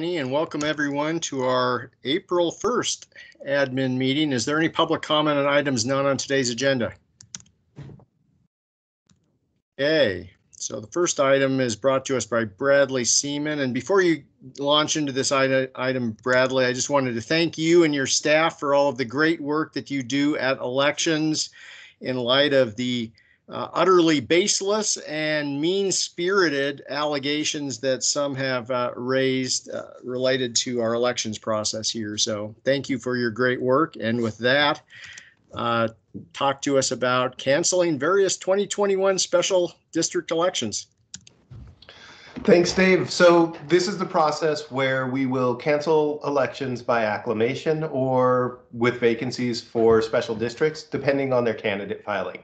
And welcome everyone to our April 1st admin meeting. Is there any public comment on items not on today's agenda? Okay, so the first item is brought to us by Bradley Seaman. And before you launch into this item, Bradley, I just wanted to thank you and your staff for all of the great work that you do at elections in light of the utterly baseless and mean-spirited allegations that some have raised related to our elections process here. So thank you for your great work. And with that, talk to us about canceling various 2021 special district elections. Thanks, Dave. So this is the process where we will cancel elections by acclamation or with vacancies for special districts, depending on their candidate filing.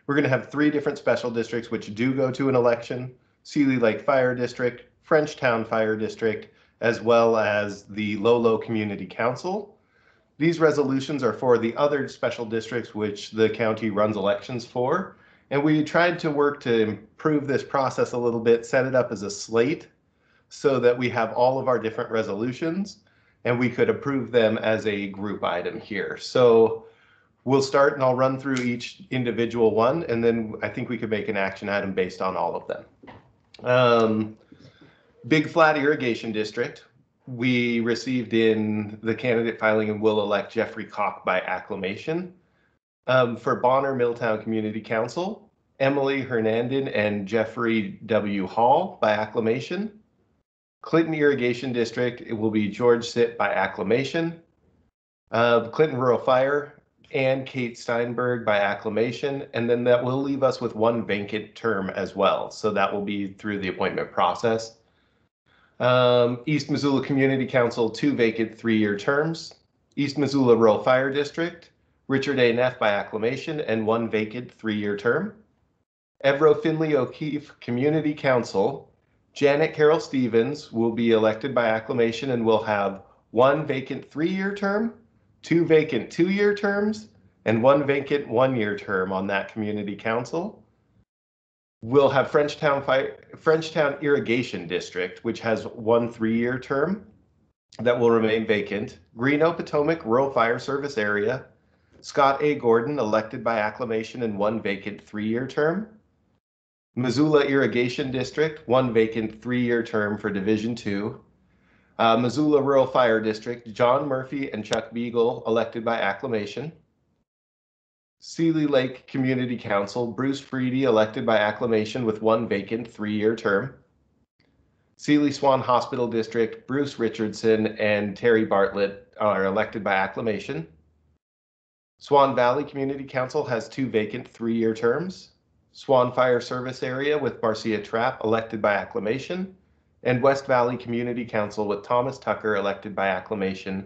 We're going to have 3 different special districts which do go to an election: Seeley Lake Fire District, Frenchtown Fire District, as well as the Lolo Community Council. These resolutions are for the other special districts which the county runs elections for. And we tried to work to improve this process a little bit, set it up as a slate so that we have all of our different resolutions and we could approve them as a group item here. So we'll start and I'll run through each individual one, and then I think we could make an action item based on all of them. Big Flat Irrigation District, we received in the candidate filing and will elect Jeffrey Koch by acclamation. For Bonner Milltown Community Council, Emily Hernandez and Jeffrey W. Hall by acclamation. Clinton Irrigation District, it will be George Sitt by acclamation. Clinton Rural Fire, and Kate Steinberg by acclamation, and then that will leave us with 1 vacant term as well. So that will be through the appointment process. East Missoula Community Council, 2 vacant 3-year terms. East Missoula Rural Fire District, Richard A. Neff by acclamation and 1 vacant 3-year term. Evero Finley O'Keefe Community Council, Janet Carroll Stevens will be elected by acclamation and will have 1 vacant 3-year term, 2 vacant 2-year terms, and 1 vacant 1-year term on that community council. We'll have Frenchtown Irrigation District, which has 1 3-year term that will remain vacant. Greeno Potomac Rural Fire Service Area, Scott A. Gordon elected by acclamation and 1 vacant 3-year term. Missoula Irrigation District, 1 vacant 3-year term for Division 2. Missoula Rural Fire District, John Murphy and Chuck Beagle elected by acclamation. Seeley Lake Community Council, Bruce Freedy elected by acclamation with 1 vacant 3-year term. Seeley Swan Hospital District, Bruce Richardson and Terry Bartlett are elected by acclamation. Swan Valley Community Council has 2 vacant 3-year terms. Swan Fire Service Area with Marcia Trapp elected by acclamation. And West Valley Community Council with Thomas Tucker elected by acclamation,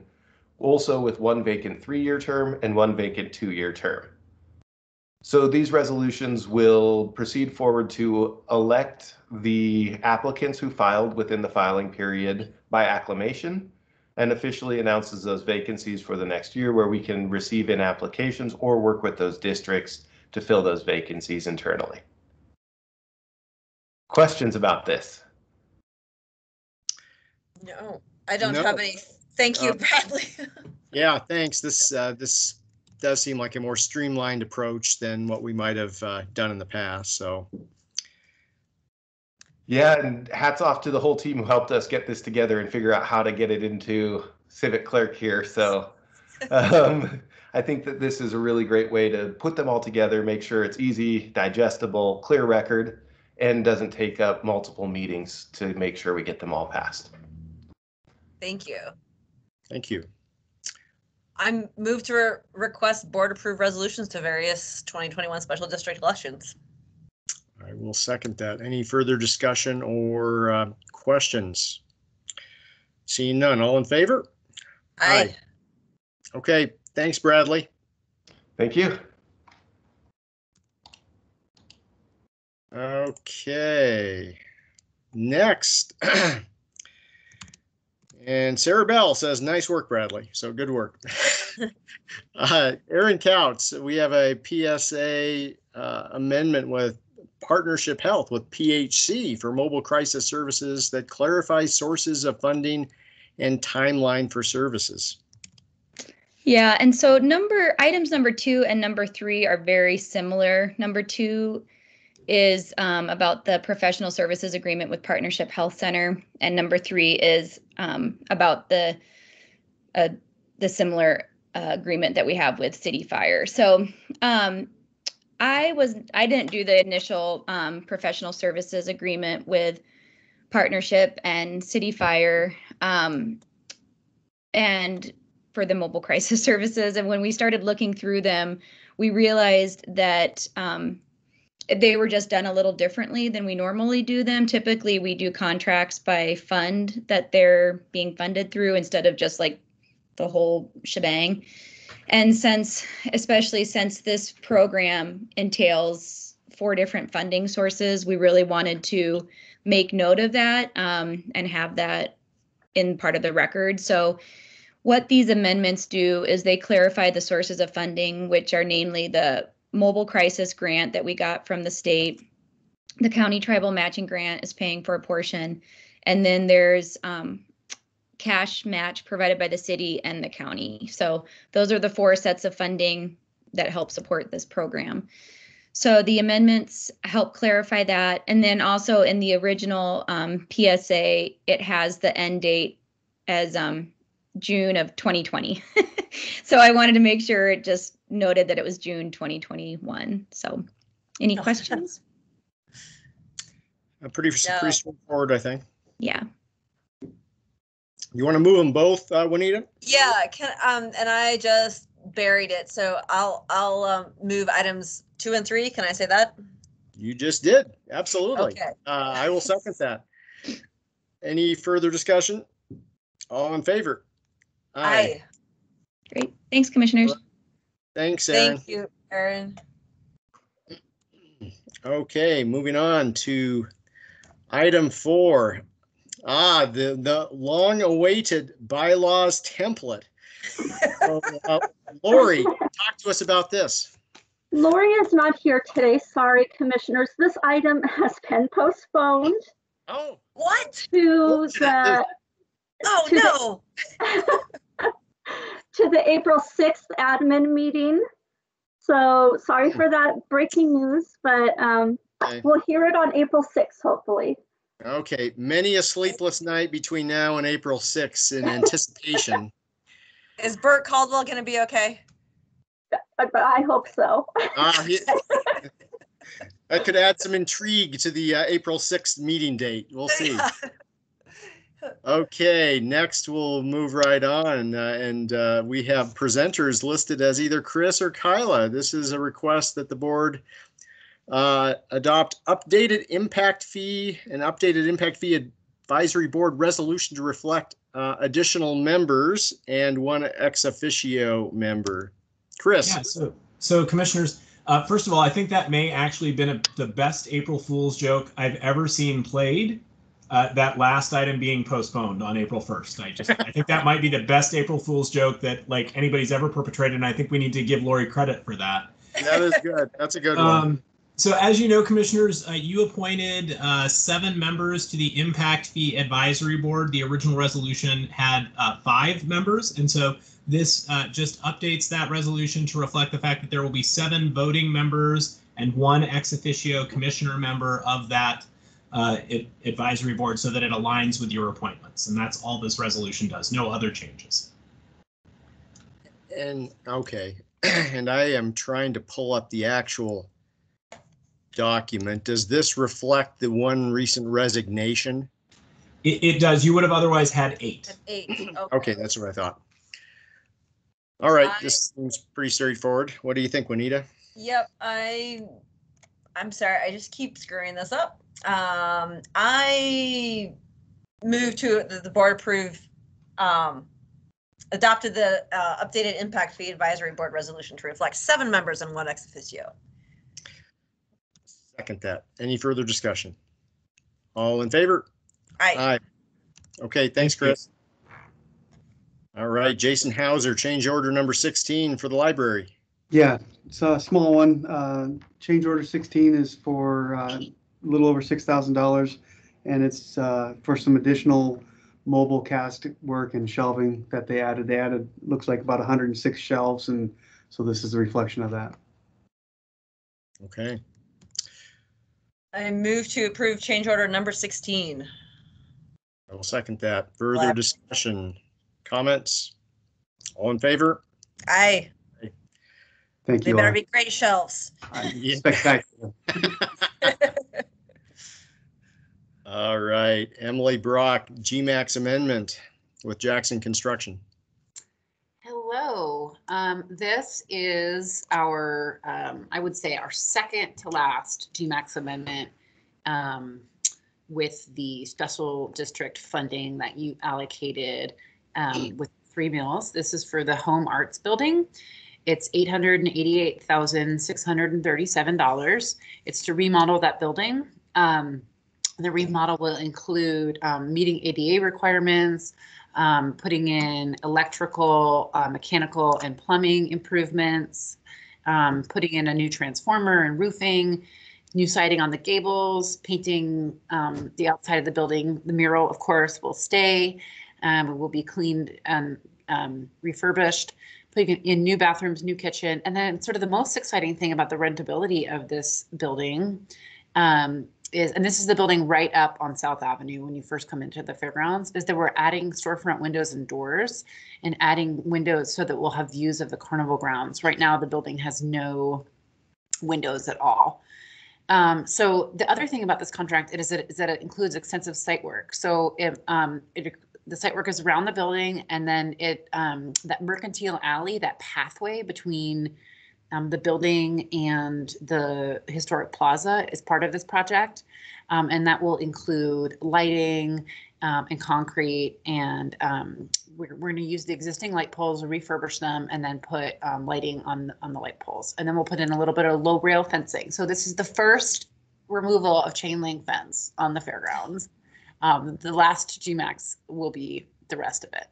also with 1 vacant 3-year term and 1 vacant 2-year term. So these resolutions will proceed forward to elect the applicants who filed within the filing period by acclamation and officially announces those vacancies for the next year, where we can receive in applications or work with those districts to fill those vacancies internally. Questions about this? No, I don't have any. Thank you, Bradley. Yeah, thanks. This does seem like a more streamlined approach than what we might have done in the past. So, yeah, and hats off to the whole team who helped us get this together and figure out how to get it into Civic Clerk here. So I think that this is a really great way to put them all together, make sure it's easy, digestible, clear record, and doesn't take up multiple meetings to make sure we get them all passed. Thank you. Thank you. I'm moved to request board approved resolutions to various 2021 special district elections. I will second that. Any further discussion or questions? Seeing none, all in favor? Aye. Okay, thanks, Bradley. Thank you. Okay, next. And Sarah Bell says, nice work, Bradley. So good work. Aaron Couts, we have a PSA amendment with Partnership Health with PHC for mobile crisis services that clarifies sources of funding and timeline for services. Yeah, and so items number 2 and number 3 are very similar. Number 2 is about the professional services agreement with Partnership Health Center, and number 3 is about the similar agreement that we have with City Fire. So I didn't do the initial professional services agreement with Partnership and City Fire, and for the mobile crisis services. And when we started looking through them, we realized that they were just done a little differently than we normally do them. Typically, we do contracts by fund that they're being funded through instead of just like the whole shebang. And especially since this program entails 4 different funding sources, we really wanted to make note of that and have that in part of the record. So what these amendments do is they clarify the sources of funding, which are namely the mobile crisis grant that we got from the state. The county tribal matching grant is paying for a portion. And then there's cash match provided by the city and the county. So those are the 4 sets of funding that help support this program. So the amendments help clarify that. And then also in the original PSA, it has the end date as June of 2020. So I wanted to make sure it just noted that it was June 2021. So any questions? Pretty straightforward, I think. Yeah. You want to move them both, Juanita? Yeah, and I just buried it. So I'll move items 2 and 3. Can I say that? You just did. Absolutely. Okay. I will second that. Any further discussion? All in favor? Aye. Great. Thanks, commissioners. Thanks, Aaron. Thank you, Aaron. Okay, moving on to item 4. The long-awaited bylaws template. So, Lori, talk to us about this. Lori is not here today. Sorry, commissioners. This item has been postponed. Oh, what? To the. Oh, to no. To the April 6th admin meeting. So sorry for that breaking news, but okay. We'll hear it on April 6th, hopefully. Okay, many a sleepless night between now and April 6th in anticipation. Is Burt Caldwell going to be okay? But I hope so. That could add some intrigue to the April 6th meeting date. We'll see. Okay, next we'll move right on, and we have presenters listed as either Chris or Kyla. This is a request that the board adopt an updated impact fee advisory board resolution to reflect additional members and 1 ex officio member. Chris. Yeah, so commissioners, first of all, I think that may actually have been the best April Fool's joke I've ever seen played. That last item being postponed on April 1st. I think that might be the best April Fool's joke that like anybody's ever perpetrated, and I think we need to give Lori credit for that. That is good. That's a good one. So as you know, commissioners, you appointed 7 members to the Impact Fee Advisory Board. The original resolution had 5 members, and so this just updates that resolution to reflect the fact that there will be 7 voting members and 1 ex officio commissioner member of that advisory board, so that it aligns with your appointments. And that's all this resolution does. No other changes. And okay, and I am trying to pull up the actual document. Does this reflect the 1 recent resignation? It does. You would have otherwise had 8. 8. Okay, that's what I thought. All right, this seems pretty straightforward. What do you think, Juanita? Yep, I'm sorry, I just keep screwing this up. I moved to the board approve, adopted the updated impact fee advisory board resolution to reflect 7 members and 1 ex officio. Second that. Any further discussion? All in favor? Aye. Aye. Okay, thanks, Chris. All right, Jason Hauser, change order number 16 for the library. Yeah, it's a small one. Change order 16 is for a little over $6,000, and it's for some additional mobile cast work and shelving that they added. They added, looks like about 106 shelves, and so this is a reflection of that. Okay. I move to approve change order number 16. I will second that. Further discussion, comments? All in favor? Aye. Thank They you. better Laura. be great shelves. Yeah. Spectacular. All right, Emily Brock, GMAX amendment with Jackson Construction. Hello. This is our, I would say, our second to last GMAX amendment with the special district funding that you allocated with 3 mills. This is for the home arts building. It's $888,637. It's to remodel that building. The remodel will include meeting ADA requirements, putting in electrical, mechanical, and plumbing improvements, putting in a new transformer and roofing, new siding on the gables, painting the outside of the building. The mural, of course, will stay. It will be cleaned and refurbished, putting in new bathrooms, new kitchen. And then sort of the most exciting thing about the rentability of this building is, and this is the building right up on South Avenue when you first come into the fairgrounds, is that we're adding storefront windows and doors and adding windows so that we'll have views of the carnival grounds. Right now, the building has no windows at all. So the other thing about this contract is that it includes extensive site work. So the site work is around the building, and then that mercantile alley, that pathway between the building and the historic plaza is part of this project. And that will include lighting and concrete. And we're going to use the existing light poles, refurbish them, and then put lighting on the light poles. And then we'll put in a little bit of low rail fencing. So this is the first removal of chain link fence on the fairgrounds. The last GMAX will be the rest of it.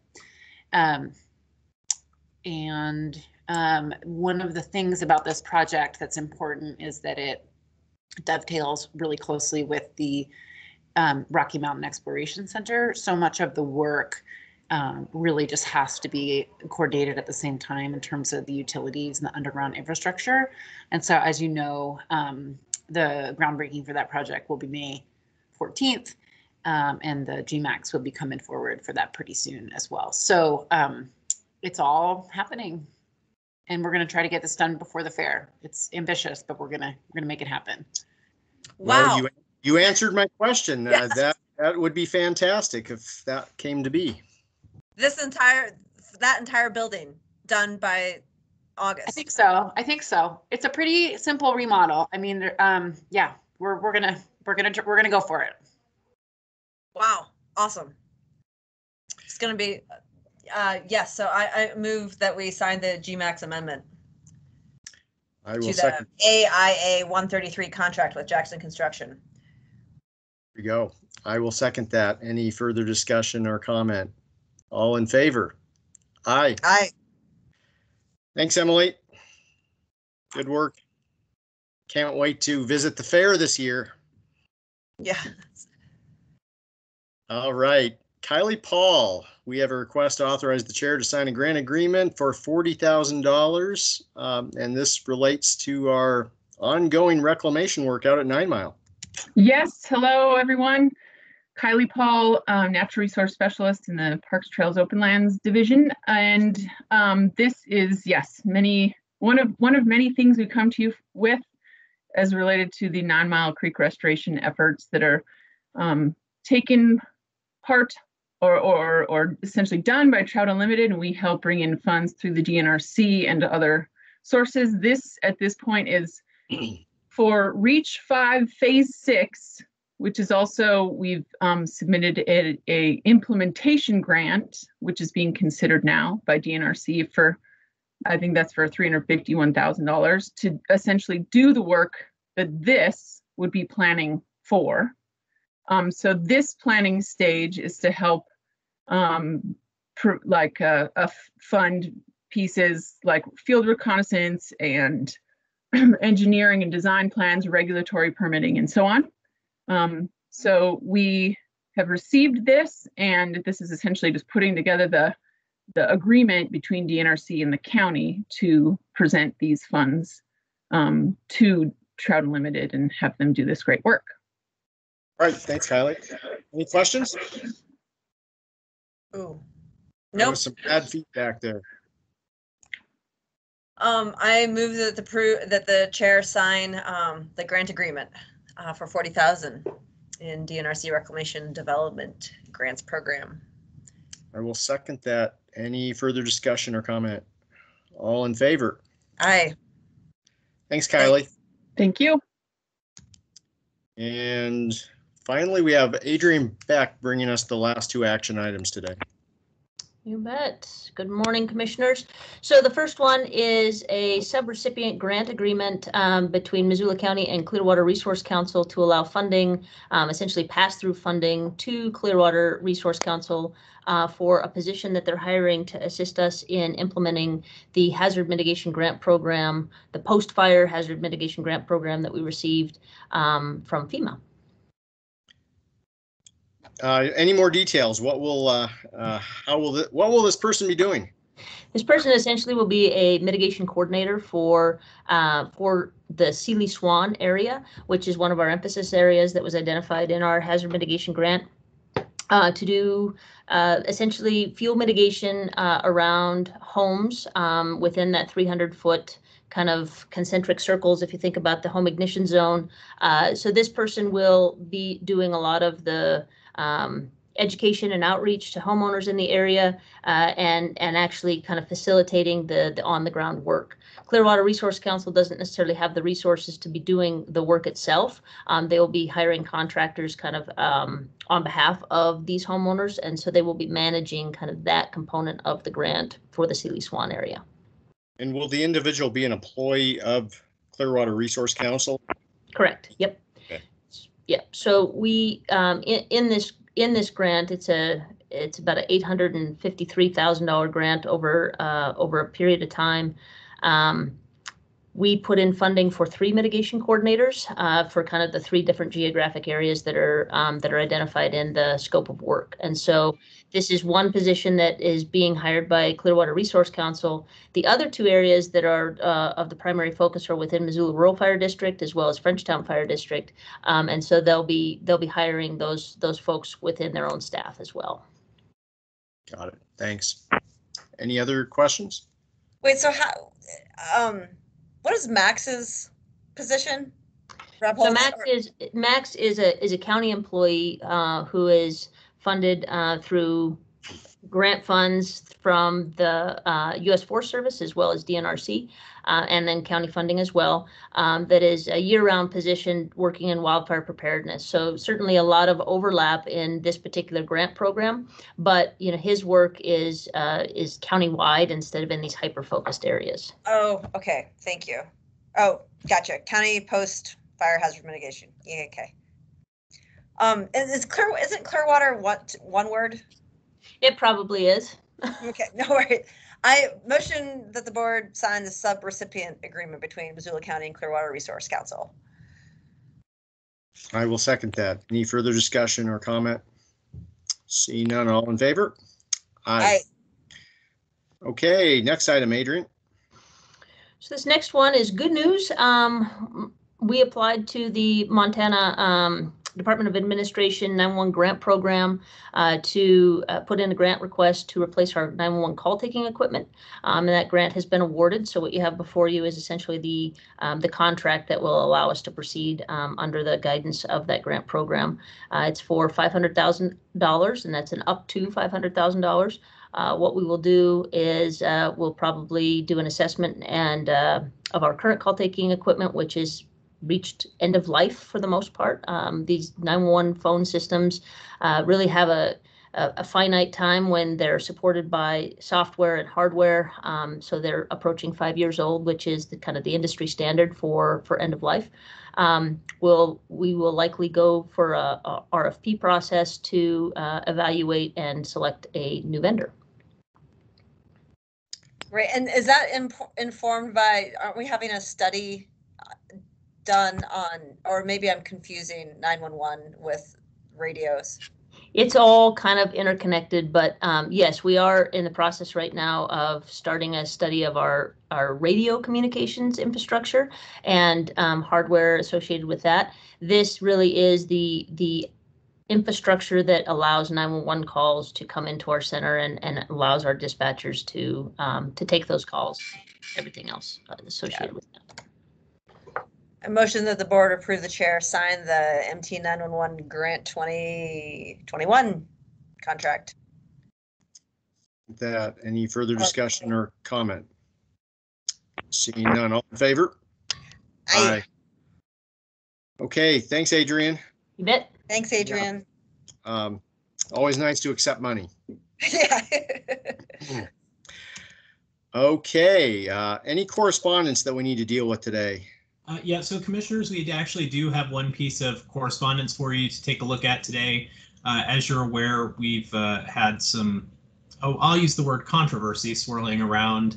One of the things about this project that's important is that it dovetails really closely with the Rocky Mountain Exploration Center. So much of the work really just has to be coordinated at the same time in terms of the utilities and the underground infrastructure. And so, as you know, the groundbreaking for that project will be May 14th. And the GMAX will be coming forward for that pretty soon as well. So it's all happening, and we're going to try to get this done before the fair. It's ambitious, but we're gonna make it happen. Wow. Well, you answered my question. Yes. That would be fantastic if that came to be. That entire building done by August. I think so. It's a pretty simple remodel. I mean, yeah, we're gonna go for it. Wow, awesome. It's going to be, yes, so I move that we sign the GMAX amendment I will to second. the AIA 133 contract with Jackson Construction. Here we go. I will second that. Any further discussion or comment? All in favor? Aye. Aye. Thanks, Emily. Good work. Can't wait to visit the fair this year. Yeah. All right, Kylie Paul, we have a request to authorize the chair to sign a grant agreement for $40,000. And this relates to our ongoing reclamation work out at 9 Mile. Yes, hello, everyone. Kylie Paul, Natural Resource Specialist in the Parks, Trails, Open Lands Division. And this is, yes, one of many things we come to you with as related to the 9 Mile Creek restoration efforts that are taken part or essentially done by Trout Unlimited, and we help bring in funds through the DNRC and other sources. This at this point is for Reach 5 Phase 6, which is also, we've submitted a implementation grant, which is being considered now by DNRC for, I think that's for $351,000 to essentially do the work that this would be planning for. So this planning stage is to help fund pieces like field reconnaissance and engineering and design plans, regulatory permitting, and so on. So we have received this, and this is essentially just putting together the agreement between DNRC and the county to present these funds to Trout Unlimited and have them do this great work. All right, thanks, Kylie. Any questions? Ooh. There Nope. was some bad feedback there. I move that the chair sign the grant agreement for $40,000 in DNRC Reclamation Development Grants Program. I will second that. Any further discussion or comment? All in favor? Aye. Thanks, Kylie. Thank you. And finally, we have Adrian Beck bringing us the last two action items today. You bet. Good morning, commissioners. So the first one is a subrecipient grant agreement between Missoula County and Clearwater Resource Council to allow funding, essentially pass-through funding to Clearwater Resource Council for a position that they're hiring to assist us in implementing the hazard mitigation grant program, the post-fire hazard mitigation grant program that we received from FEMA. Any more details? What will this person be doing? This person essentially will be a mitigation coordinator for the Sealy Swan area, which is one of our emphasis areas that was identified in our hazard mitigation grant, to do essentially fuel mitigation around homes within that 300-foot kind of concentric circles, if you think about the home ignition zone. So this person will be doing a lot of the education and outreach to homeowners in the area and actually kind of facilitating the on-the-ground work. Clearwater Resource Council doesn't necessarily have the resources to be doing the work itself. They will be hiring contractors kind of on behalf of these homeowners, and so they will be managing kind of that component of the grant for the Sealy Swan area. And will the individual be an employee of Clearwater Resource Council? Correct. Yep. Okay. Yep. So we in this grant, it's about an $853,000 grant over a period of time. We put in funding for 3 mitigation coordinators for kind of the 3 different geographic areas that are identified in the scope of work. And so this is one position that is being hired by Clearwater Resource Council. The other 2 areas that are of the primary focus are within Missoula Rural Fire District as well as Frenchtown Fire District. And so they'll be hiring those folks within their own staff as well. Got it. Thanks. Any other questions? Wait, so how, what is Max's position? So Max is a county employee who is funded through grant funds from the U.S. Forest Service as well as DNRC, and then county funding as well. That is a year-round position working in wildfire preparedness. So certainly a lot of overlap in this particular grant program, but his work is countywide instead of in these hyper-focused areas. Oh, okay. Thank you. Oh, gotcha. County post fire hazard mitigation. Yeah, okay. Isn't Clearwater one word? It probably is. Okay, no worries. I motion that the board sign the sub-recipient agreement between Missoula County and Clearwater Resource Council. I will second that. Any further discussion or comment? See none. All in favor? Aye. Okay, next item, Adrian. So this next one is good news. We applied to the Montana Department of Administration 911 grant program to put in a grant request to replace our 911 call taking equipment. And that grant has been awarded. So what you have before you is essentially the contract that will allow us to proceed under the guidance of that grant program. It's for $500,000, and that's an up to $500,000. What we will do is we'll probably do an assessment and of our current call taking equipment, which is reached end of life for the most part. These 911 phone systems really have a finite time when they're supported by software and hardware. So they're approaching 5 years old, which is the kind of the industry standard for end of life. We will likely go for a RFP process to evaluate and select a new vendor. Right, and is that informed by, aren't we having a study done on, or maybe I'm confusing 911 with radios? It's all kind of interconnected, but yes, we are in the process right now of starting a study of our radio communications infrastructure and hardware associated with that. This really is the infrastructure that allows 911 calls to come into our center and allows our dispatchers to take those calls, everything else associated with that. A motion that the board approve the chair sign the MT 911 grant 2021 contract. That, any further discussion or comment? Seeing none, all in favor? Aye. Okay, thanks, Adrian. You bet. Thanks, Adrian. Always nice to accept money. Yeah. Okay, any correspondence that we need to deal with today? Yeah, so commissioners, we actually do have one piece of correspondence for you to take a look at today. As you're aware, we've had some, I'll use the word controversy swirling around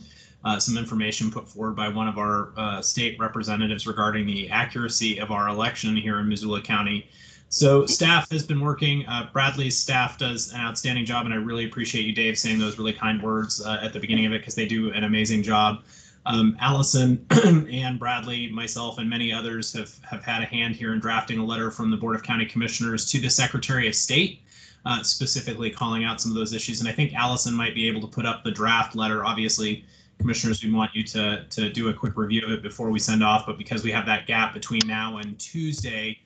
some information put forward by one of our state representatives regarding the accuracy of our election here in Missoula County. So staff has been working, Bradley's staff does an outstanding job, and I really appreciate you, Dave, saying those really kind words at the beginning of it, because they do an amazing job. Allison and Bradley, myself, and many others have had a hand here in drafting a letter from the Board of County Commissioners to the Secretary of State, specifically calling out some of those issues. And I think Allison might be able to put up the draft letter. Obviously, Commissioners, we want you to do a quick review of it before we send off, but because we have that gap between now and Tuesday,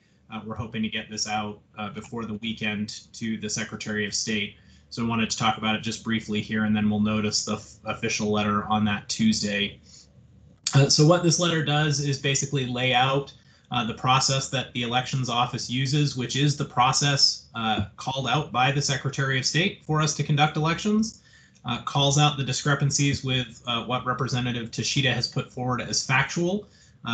we're hoping to get this out before the weekend to the Secretary of State. So I wanted to talk about it just briefly here, and then we'll notice the official letter on that Tuesday. So what this letter does is basically lay out the process that the Elections Office uses, which is the process called out by the Secretary of State for us to conduct elections, calls out the discrepancies with what Representative Tashida has put forward as factual,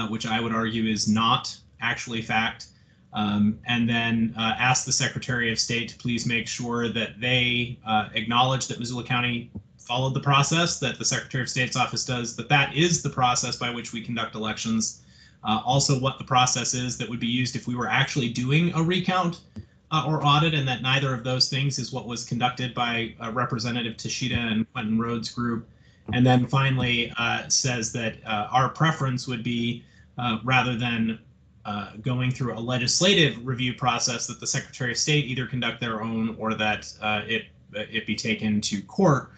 which I would argue is not actually fact, and then ask the Secretary of State to please make sure that they acknowledge that Missoula County followed the process that the Secretary of State's office does, that is the process by which we conduct elections. Also what the process is that would be used if we were actually doing a recount or audit, and that neither of those things is what was conducted by Representative Tashida and Quentin Rhodes' group. And then finally says that our preference would be rather than going through a legislative review process, that the Secretary of State either conduct their own, or that it be taken to court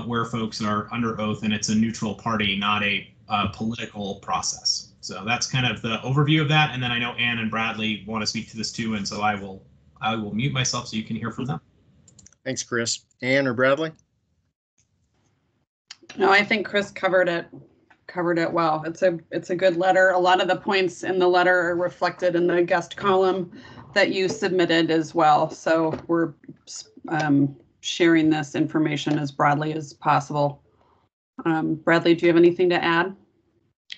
where folks are under oath and it's a neutral party, not a political process. So that's kind of the overview of that. And then I know Ann and Bradley want to speak to this too, and so I will mute myself so you can hear from them. Thanks, Chris. Ann or Bradley? No, I think Chris covered it well. It's a good letter. A lot of the points in the letter are reflected in the guest column that you submitted as well. So we're sharing this information as broadly as possible. Bradley, do you have anything to add?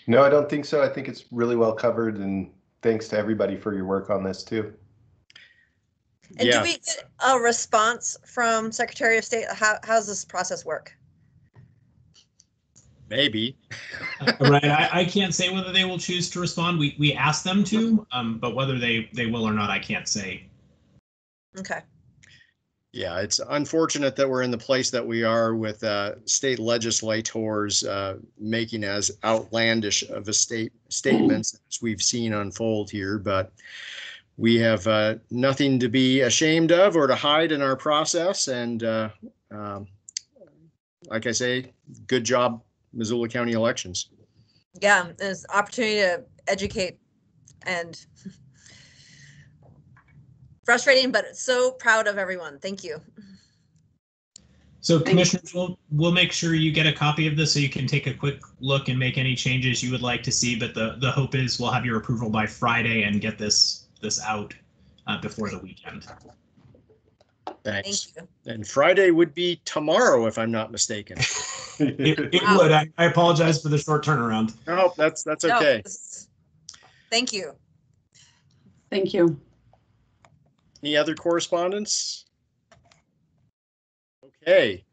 No, I don't think so. I think it's really well covered, and thanks to everybody for your work on this too. And do we get a response from Secretary of State? How's this process work? Maybe. Right. I can't say whether they will choose to respond. We ask them to, but whether they will or not, I can't say. Okay. Yeah, it's unfortunate that we're in the place that we are with state legislators making as outlandish of a statements as we've seen unfold here, but we have nothing to be ashamed of or to hide in our process. And like I say, good job, Missoula County Elections. Yeah, there's opportunity to educate, and frustrating, but so proud of everyone. Thank you. So commissioners, we'll make sure you get a copy of this so you can take a quick look and make any changes you would like to see. But the hope is we'll have your approval by Friday and get this out before the weekend. Thanks. Thank you. And Friday would be tomorrow, if I'm not mistaken. It would. I apologize for the short turnaround. No, that's okay. No, thank you. Thank you. Any other correspondence? Okay.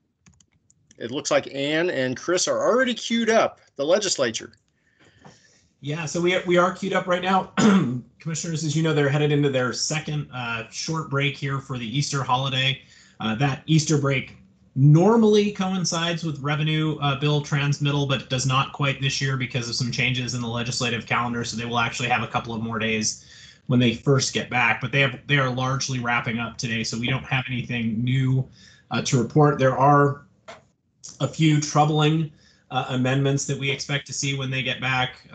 it looks like Ann and Chris are already queued up. The legislature. Yeah, so we are queued up right now. Commissioners, as you know, they're headed into their second short break here for the Easter holiday. That Easter break normally coincides with revenue bill transmittal, but does not quite this year because of some changes in the legislative calendar. So they will actually have a couple of more days when they first get back, but they are largely wrapping up today. So we don't have anything new to report. There are a few troubling amendments that we expect to see when they get back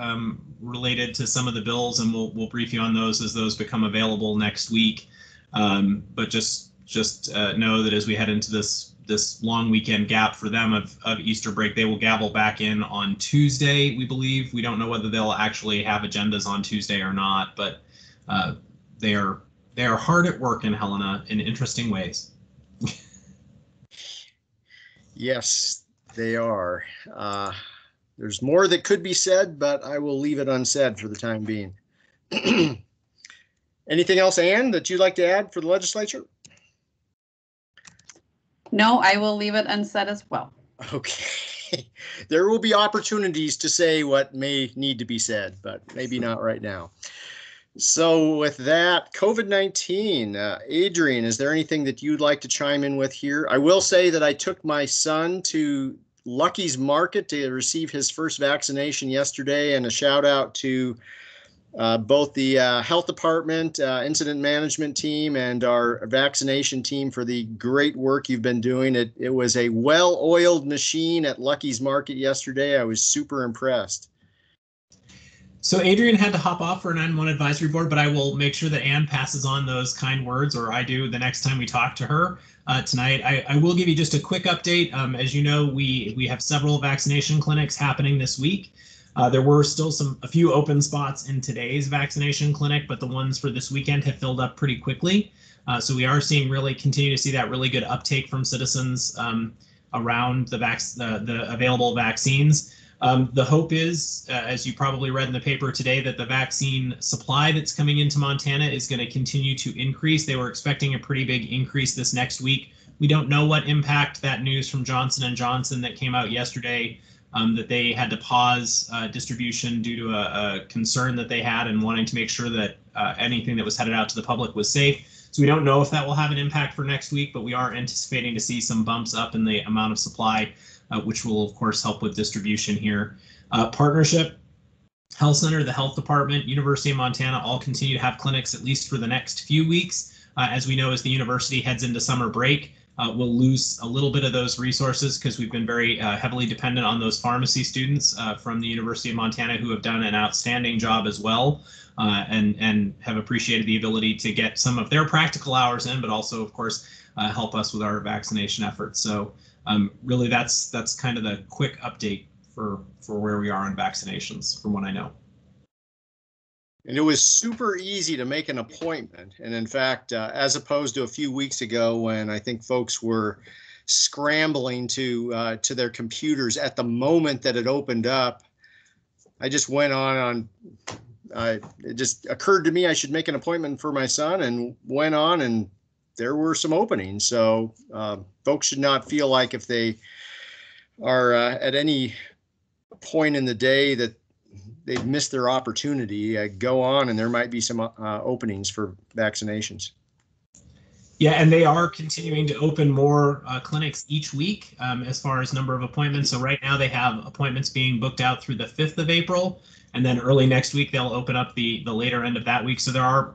related to some of the bills, and we'll brief you on those as those become available next week. But just know that as we head into this long weekend gap for them of Easter break, they will gavel back in on Tuesday, we believe. We don't know whether they'll actually have agendas on Tuesday or not, but they are hard at work in Helena in interesting ways. Yes, they are. There's more that could be said, but I will leave it unsaid for the time being. Anything else, Ann, that you'd like to add for the legislature? No, I will leave it unsaid as well. Okay. There will be opportunities to say what may need to be said, but maybe not right now. So with that, COVID-19, Adrian, is there anything that you'd like to chime in with here? I will say that I took my son to Lucky's Market to receive his first vaccination yesterday, and a shout out to both the health department, incident management team, and our vaccination team for the great work you've been doing. It was a well-oiled machine at Lucky's Market yesterday. I was super impressed. So Adrian had to hop off for a 911 advisory board, but I will make sure that Ann passes on those kind words, or I do the next time we talk to her tonight. I will give you just a quick update. As you know, we have several vaccination clinics happening this week. There were still a few open spots in today's vaccination clinic, but the ones for this weekend have filled up pretty quickly. So we are continue to see that really good uptake from citizens around the available vaccines. The hope is, as you probably read in the paper today, that the vaccine supply that's coming into Montana is going to continue to increase. They were expecting a pretty big increase this next week. We don't know what impact that news from Johnson & Johnson that came out yesterday, that they had to pause distribution due to a concern that they had and wanting to make sure that anything that was headed out to the public was safe. So we don't know if that will have an impact for next week, but we are anticipating to see some bumps up in the amount of supply, which will, of course, help with distribution here. Partnership, Health Center, the Health Department, University of Montana all continue to have clinics at least for the next few weeks. As we know, as the university heads into summer break, we'll lose a little bit of those resources because we've been very heavily dependent on those pharmacy students from the University of Montana who have done an outstanding job as well, and have appreciated the ability to get some of their practical hours in, but also, of course, help us with our vaccination efforts. So really, that's kind of the quick update for where we are on vaccinations, from what I know. And it was super easy to make an appointment. And in fact, as opposed to a few weeks ago when I think folks were scrambling to their computers at the moment that it opened up, I just went on. It just occurred to me I should make an appointment for my son, and went on, and there were some openings. So folks should not feel like if they are at any point in the day that they've missed their opportunity. Go on, and there might be some openings for vaccinations. Yeah, and they are continuing to open more clinics each week as far as number of appointments. So right now they have appointments being booked out through the 5th of April, and then early next week they'll open up the later end of that week. So there are,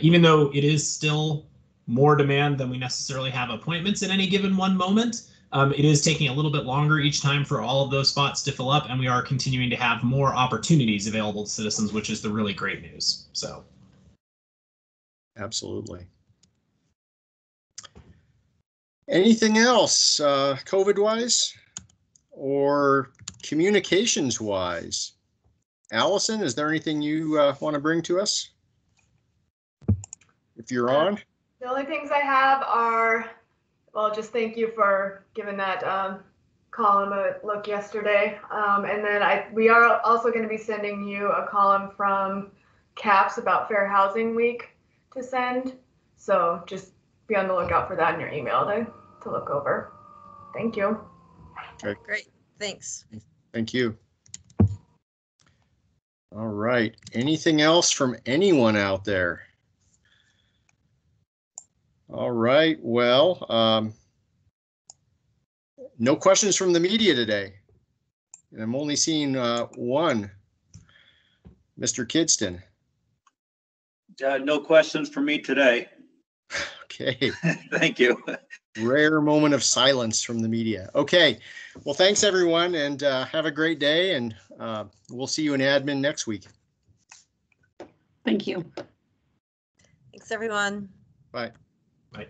even though it is still more demand than we necessarily have appointments at any given one moment, it is taking a little bit longer each time for all of those spots to fill up, and we are continuing to have more opportunities available to citizens, which is the really great news. So, absolutely. Anything else, COVID-wise or communications-wise? Allison, is there anything you want to bring to us? If you're on. The only things I have are, well, just thank you for giving that column a look yesterday. And then we are also going to be sending you a column from CAPS about Fair Housing Week to send. So just be on the lookout for that in your email to look over. Thank you. Okay. Great, thanks. Thank you. All right. Anything else from anyone out there? All right. Well, no questions from the media today. And I'm only seeing one, Mr. Kidston. No questions for me today. Okay. Thank you. Rare moment of silence from the media. Okay. Well, thanks everyone, and have a great day, and we'll see you in admin next week. Thank you. Thanks, everyone. Bye. Bye.